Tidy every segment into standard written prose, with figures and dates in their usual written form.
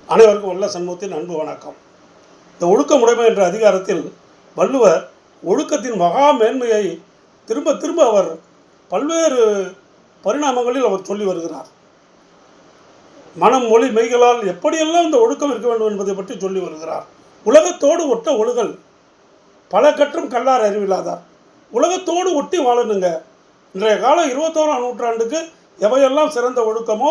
அனைவருக்கும் வல்ல சண்முகத்தின் அன்பு வணக்கம். இந்த ஒழுக்கமுடைமை என்ற அதிகாரத்தில் வள்ளுவர் ஒழுக்கத்தின் மகா மேன்மையை திரும்ப திரும்ப அவர் பல்வேறு பரிணாமங்களில் அவர் சொல்லி வருகிறார். மனம் மொழி மெய்களால் எப்படியெல்லாம் இந்த ஒழுக்கம் இருக்க வேண்டும் என்பதை பற்றி சொல்லி வருகிறார். உலகத்தோடு ஒட்ட ஒழுகல் பல கற்றும் கல்லார் அறிவில்லாதார். உலகத்தோடு ஒட்டி வாழணுங்க. இன்றைய கால 21ஆம் நூற்றாண்டுக்கு எவையெல்லாம் சிறந்த ஒழுக்கமோ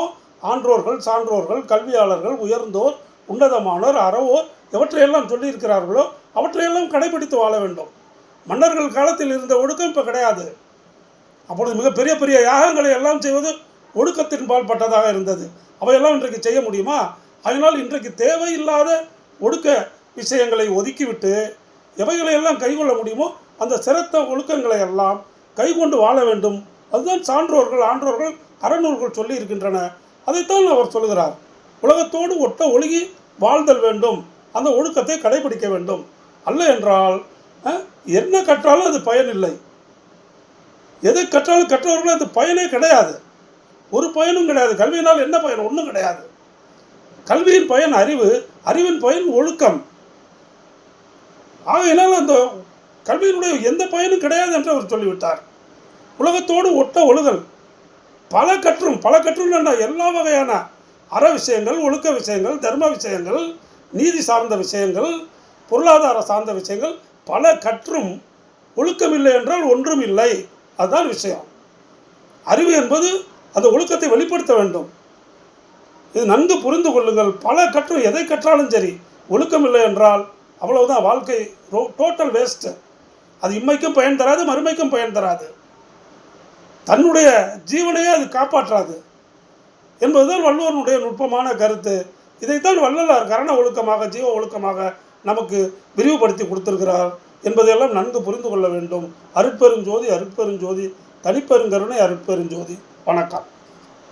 ஆன்றோர்கள், சான்றோர்கள், கல்வியாளர்கள், உயர்ந்தோர், உன்னதமானோர், அறவோர் எவற்றையெல்லாம் சொல்லியிருக்கிறார்களோ அவற்றையெல்லாம் கடைபிடித்து வாழ வேண்டும். மன்னர்கள் காலத்தில் இருந்த ஒழுக்கம் இப்போ கிடையாது. அப்பொழுது மிகப்பெரிய பெரிய யாகங்களை எல்லாம் செய்வது ஒழுக்கத்தின் பால் பட்டதாக இருந்தது. அவையெல்லாம் இன்றைக்கு செய்ய முடியுமா? அதனால் இன்றைக்கு தேவையில்லாத ஒழுக்க விஷயங்களை ஒதுக்கிவிட்டு எவைகளையெல்லாம் கைகொள்ள முடியுமோ அந்த சிறந்த ஒழுக்கங்களை எல்லாம் கைகொண்டு வாழ வேண்டும். அதுதான் சான்றோர்கள், ஆன்றோர்கள், அறநூல்கள் சொல்லி இருக்கின்றன. அதைத்தான் அவர் சொல்கிறார். உலகத்தோடு ஒட்ட ஒழுகி வாழ்தல் வேண்டும், அந்த ஒழுக்கத்தை கடைபிடிக்க வேண்டும். அல்ல என்றால் என்ன கற்றாலும் அது பயனில்லை. எதை கற்றாலும் கற்றவர்களும் அது பயனே கிடையாது. ஒரு பயனும் கிடையாது. கல்வியினால் என்ன பயன்? ஒன்றும் கிடையாது. கல்வியின் பயன் அறிவு, அறிவின் பயன் ஒழுக்கம். ஆகையினால் அந்த கல்வியினுடைய எந்த பயனும் கிடையாது என்று அவர் சொல்லிவிட்டார். உலகத்தோடு ஒட்ட ஒழுகல் பல கற்றும் எல்லா வகையான அற விஷயங்கள், ஒழுக்க விஷயங்கள், தர்ம விஷயங்கள், நீதி சார்ந்த விஷயங்கள், பொருளாதார சார்ந்த விஷயங்கள் பல கற்றும் ஒழுக்கமில்லை என்றால் ஒன்றும் இல்லை. அதுதான் விஷயம். அறிவு என்பது அந்த ஒழுக்கத்தை வெளிப்படுத்த வேண்டும். இது நன்கு புரிந்து கொள்ளுங்கள். பல கற்றும் எதை கற்றாலும் சரி ஒழுக்கமில்லை என்றால் அவ்வளவுதான். வாழ்க்கை டோட்டல் வேஸ்ட்டு. அது இம்மைக்கும் பயன் தராது, மறுமைக்கும் பயன் தராது. தன்னுடைய ஜீவனையே அது காப்பாற்றாது என்பதுதான் வள்ளுவனுடைய நுட்பமான கருத்து. இதைத்தான் வள்ளலார் கரண ஒழுக்கமாக, ஜீவ ஒழுக்கமாக நமக்கு விரிவுபடுத்தி கொடுத்திருக்கிறார் என்பதையெல்லாம் நன்கு புரிந்து கொள்ள வேண்டும். அருட்பெருஞ்சோதி, அருட்பெருஞ்சோதி, தனிப்பெருங்கருணை, அருட்பெருஞ்சோதி. வணக்கம்.